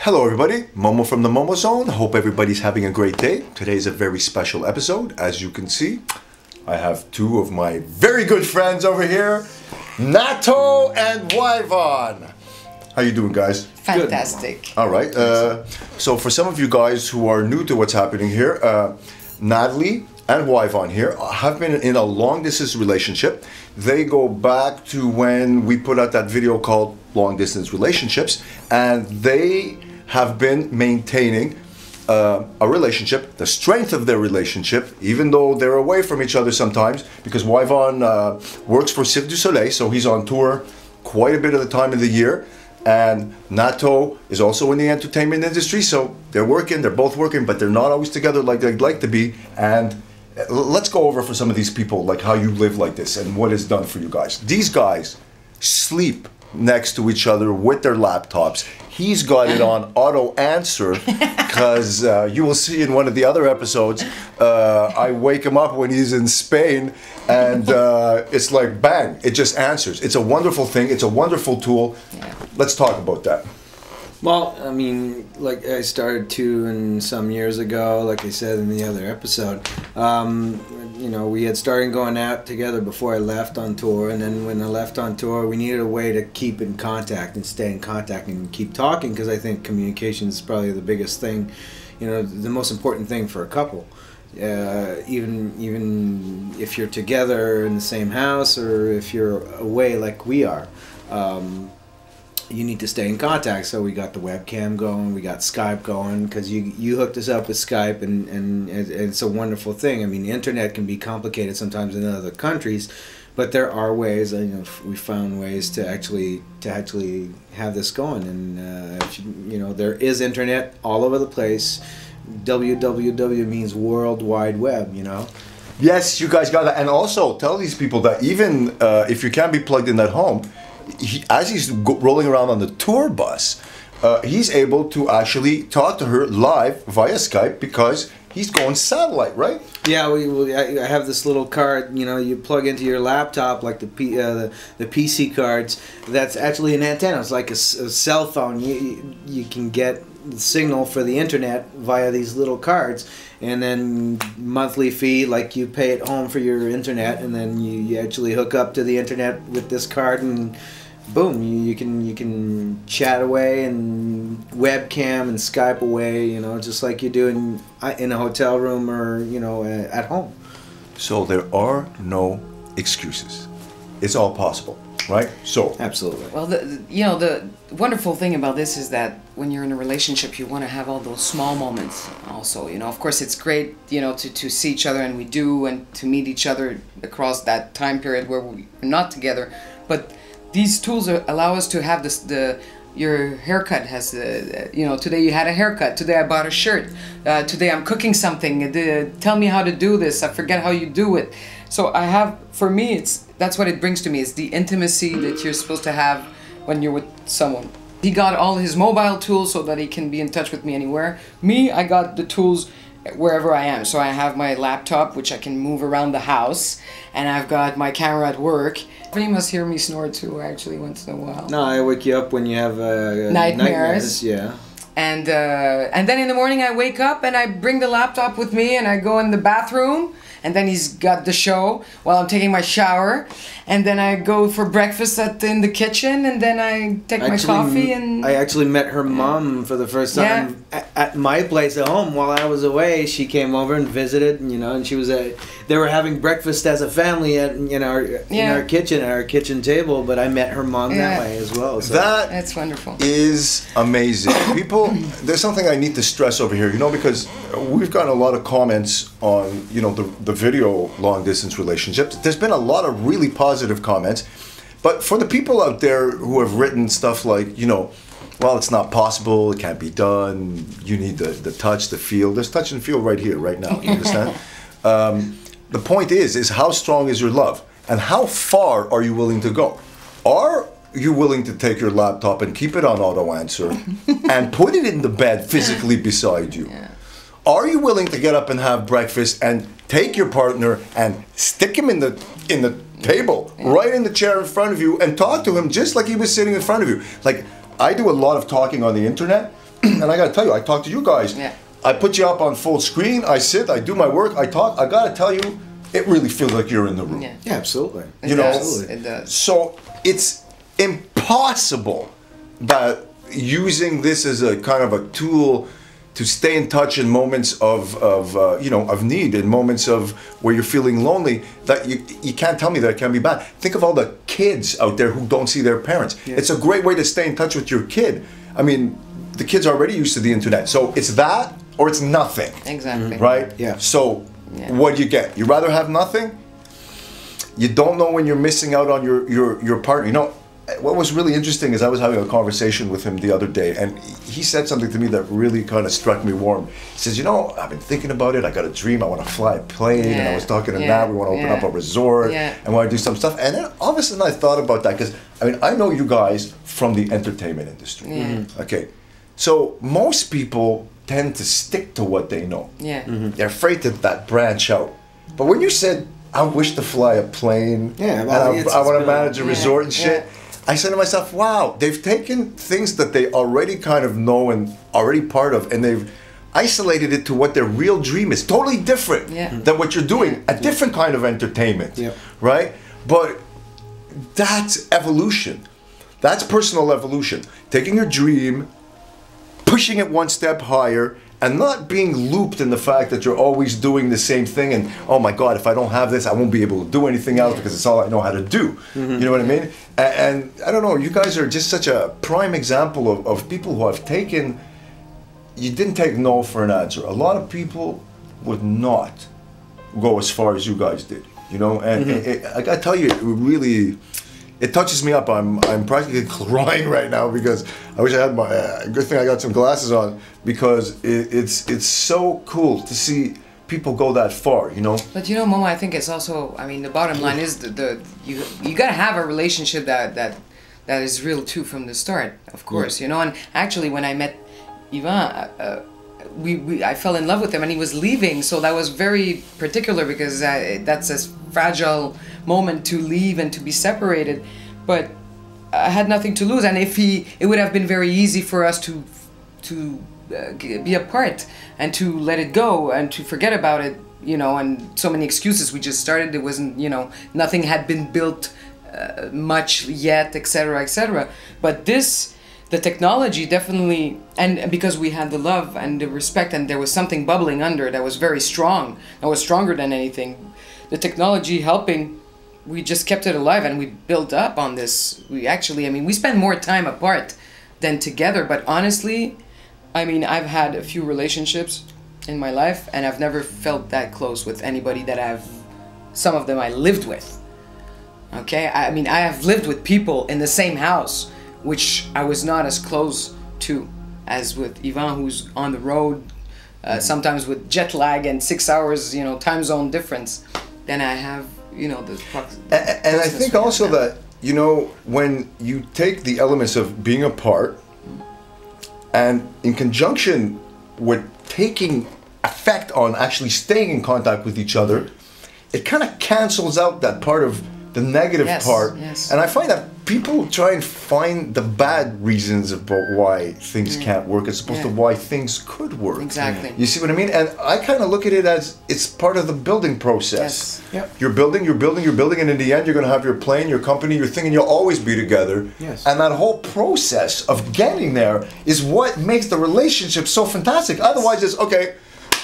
Hello everybody, Momo from TheMomoZone. Hope everybody's having a great day. Today is a very special episode. As you can see, I have two of my very good friends over here, Nat and Whyvon. How you doing, guys? Fantastic. Good. All right. So for some of you guys who are new to what's happening here, Natalie and Whyvon here have been in a long distance relationship. They go back to when we put out that video called Long Distance Relationships, and they have been maintaining a relationship, the strength of their relationship, even though they're away from each other sometimes, because Whyvon works for Cirque du Soleil, so he's on tour quite a bit of the time of the year. And Nato is also in the entertainment industry, so they're both working, but they're not always together like they'd like to be. And let's go over for some of these people, like how you live like this and what it's done for you guys. These guys sleep next to each other with their laptops. He's got it on auto answer because you will see in one of the other episodes, I wake him up when he's in Spain and it's like bang, it just answers. It's a wonderful thing. It's a wonderful tool. Yeah. Let's talk about that. Well, I mean, like I started some years ago, like I said in the other episode, you know, we had started going out together before I left on tour, and then when I left on tour, we needed a way to keep in contact and stay in contact and keep talking, because I think communication is probably the biggest thing, you know, the most important thing for a couple. Even if you're together in the same house or if you're away like we are. You need to stay in contact, so we got the webcam going, we got Skype going, because you hooked us up with Skype, and it's a wonderful thing. I mean, the internet can be complicated sometimes in other countries, but there are ways. You know, we found ways to actually have this going, and you know, there is internet all over the place. www means World Wide Web, you know. Yes, you guys got that, and also tell these people that even if you can't be plugged in at home, as he's rolling around on the tour bus, he's able to actually talk to her live via Skype because he's going satellite, right? Yeah, I have this little card, you know, you plug into your laptop, like the PC cards. That's actually an antenna. It's like a cell phone. You can get the signal for the internet via these little cards, and then monthly fee, like you pay at home for your internet, and then you actually hook up to the internet with this card, and boom, you can chat away and webcam and Skype away, you know, just like you do in a hotel room or, you know, at home. So there are no excuses. It's all possible, right? So absolutely. Well, you know, the wonderful thing about this is that when you're in a relationship, you want to have all those small moments also, you know. Of course, it's great, you know, to see each other, and we do, and to meet each other across that time period where we're not together, but these tools allow us to have this. Your haircut has, you know, today you had a haircut. Today I bought a shirt. Today I'm cooking something. Tell me how to do this. I forget how you do it. So for me, that's what it brings to me. It's the intimacy that you're supposed to have when you're with someone. He got all his mobile tools so that he can be in touch with me anywhere. Me, I got the tools wherever I am. So I have my laptop, which I can move around the house, and I've got my camera at work. You must hear me snore too, actually, once in a while. No, I wake you up when you have nightmares. Yeah. And then in the morning I wake up and I bring the laptop with me and I go in the bathroom, and then he's got the show while I'm taking my shower, and then I go for breakfast in the kitchen, and then I take my coffee. And I actually met her mom for the first time at my place at home while I was away. She came over and visited, you know, and she was they were having breakfast as a family in our kitchen, at our kitchen table, but I met her mom that way as well. So. That's wonderful. Is amazing. People, there's something I need to stress over here, you know, because we've gotten a lot of comments on, you know, the video long distance relationships. There's been a lot of really positive comments, but for the people out there who have written stuff like, you know, well, it's not possible, it can't be done, you need the touch, the feel. There's touch and feel right here, right now, you understand? The point is how strong is your love, and how far are you willing to go? Are you willing to take your laptop and keep it on auto answer and put it in the bed physically beside you? Yeah. Are you willing to get up and have breakfast and take your partner and stick him in the table, right in the chair in front of you, and talk to him just like he was sitting in front of you? Like, I do a lot of talking on the internet, and I gotta tell you, I talk to you guys. Yeah. I put you up on full screen, I sit, I do my work, I talk. I gotta tell you, it really feels like you're in the room. Yeah. Yeah, absolutely. You know, Absolutely. It does. So it's impossible that using this as a kind of a tool to stay in touch in moments of need, in moments of where you're feeling lonely, that you can't tell me that it can be bad. Think of all the kids out there who don't see their parents. Yeah. It's a great way to stay in touch with your kid. I mean, the kids are already used to the internet, so it's that or it's nothing. Exactly. Right? Yeah. So Yeah. what do you get? You rather have nothing? You don't know when you're missing out on your partner. You know, what was really interesting is I was having a conversation with him the other day, and he said something to me that really kind of struck me warm. He says, you know, I've been thinking about it. I got a dream. I want to fly a plane. And I was talking to Nat. We want to open up a resort and want to do some stuff. And then all of a sudden I thought about that because, I mean, I know you guys from the entertainment industry. Okay. So most people tend to stick to what they know. Yeah. They're afraid to that branch out. But when you said, I wish to fly a plane, Yeah, and well, I want to manage a resort and shit, Yeah. I said to myself, wow, they've taken things that they already kind of know and already part of, and they've isolated it to what their real dream is. Totally different than what you're doing. A different kind of entertainment, right? But that's evolution. That's personal evolution. Taking your dream, pushing it one step higher, and not being looped in the fact that you're always doing the same thing and, oh my God, if I don't have this, I won't be able to do anything else because it's all I know how to do. You know what I mean? And I don't know, you guys are just such a prime example of people who have taken, you didn't take no for an answer. A lot of people would not go as far as you guys did, you know? And I gotta tell you, it really, it touches me up. I'm practically crying right now because I wish I had my. Good thing I got some glasses on because it's so cool to see people go that far. You know. But you know, Momo, I think it's also. I mean, the bottom line is you gotta have a relationship that is real too from the start. Of course, you know. And actually, when I met Ivan, I fell in love with him, and he was leaving, so that was very particular because that's a fragile moment to leave and to be separated. But I had nothing to lose, and it would have been very easy for us to be apart and to let it go and to forget about it, you know. And so many excuses. We just started. It wasn't, you know, nothing had been built much yet, etc., etc. But the technology definitely, and because we had the love and the respect, and there was something bubbling under that was very strong, that was stronger than anything. The technology helping, we just kept it alive, and we built up on this. We actually, I mean, we spend more time apart than together, but honestly, I mean, I've had a few relationships in my life, and I've never felt that close with anybody that some of them I lived with. Okay, I mean, I have lived with people in the same house, which I was not as close to as with Ivan, who's on the road, sometimes with jet lag and 6 hours, you know, time zone difference. Then I have, you know, the and I think also that, you know, when you take the elements of being apart and in conjunction with taking effect on actually staying in contact with each other, it kind of cancels out that part of the negative part. And I find that people try and find the bad reasons about why things can't work as opposed to why things could work. Exactly. You see what I mean? And I kind of look at it as it's part of the building process. You're building, and in the end you're going to have your plane, your company, your thing, and you'll always be together. And that whole process of getting there is what makes the relationship so fantastic. Otherwise it's, okay,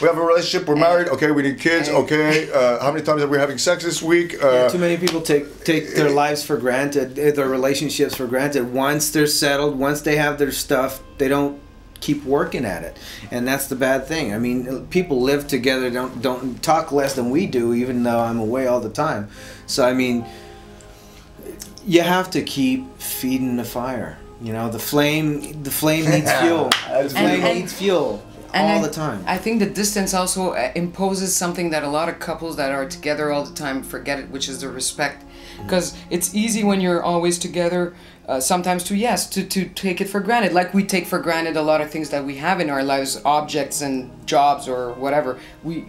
we have a relationship, we're married, okay, we need kids, okay, how many times are we having sex this week? Too many people take their lives for granted, their relationships for granted. Once they're settled, once they have their stuff, they don't keep working at it. And that's the bad thing. I mean, people live together, don't talk less than we do, even though I'm away all the time. So, I mean, you have to keep feeding the fire. You know, the flame needs fuel. The flame needs fuel. All the time. I think the distance also imposes something that a lot of couples that are together all the time forget it, which is the respect. Because it's easy when you're always together, sometimes to take it for granted. Like we take for granted a lot of things that we have in our lives, objects and jobs or whatever. We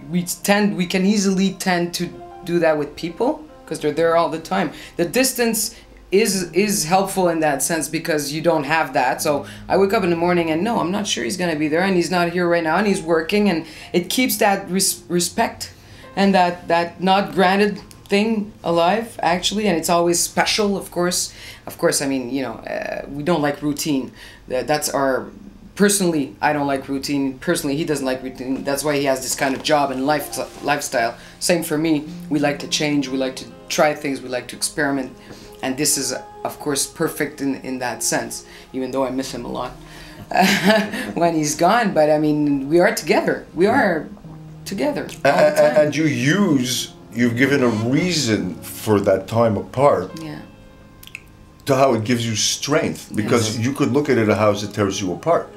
can easily tend to do that with people because they're there all the time. The distance is helpful in that sense, because you don't have that. So I wake up in the morning and no, I'm not sure he's gonna be there, and he's not here right now, and he's working, and it keeps that respect and that not granted thing alive, actually. And it's always special, of course. I mean, you know, we don't like routine. That's our, personally, I don't like routine. Personally, he doesn't like routine. That's why he has this kind of job and lifestyle. Same for me. We like to change. We like to try things. We like to experiment. And this is, of course, perfect in that sense, even though I miss him a lot when he's gone. But I mean, we are together. We are together all the time. And you've given a reason for that time apart. Yeah. To how it gives you strength, because you could look at it how it tears you apart.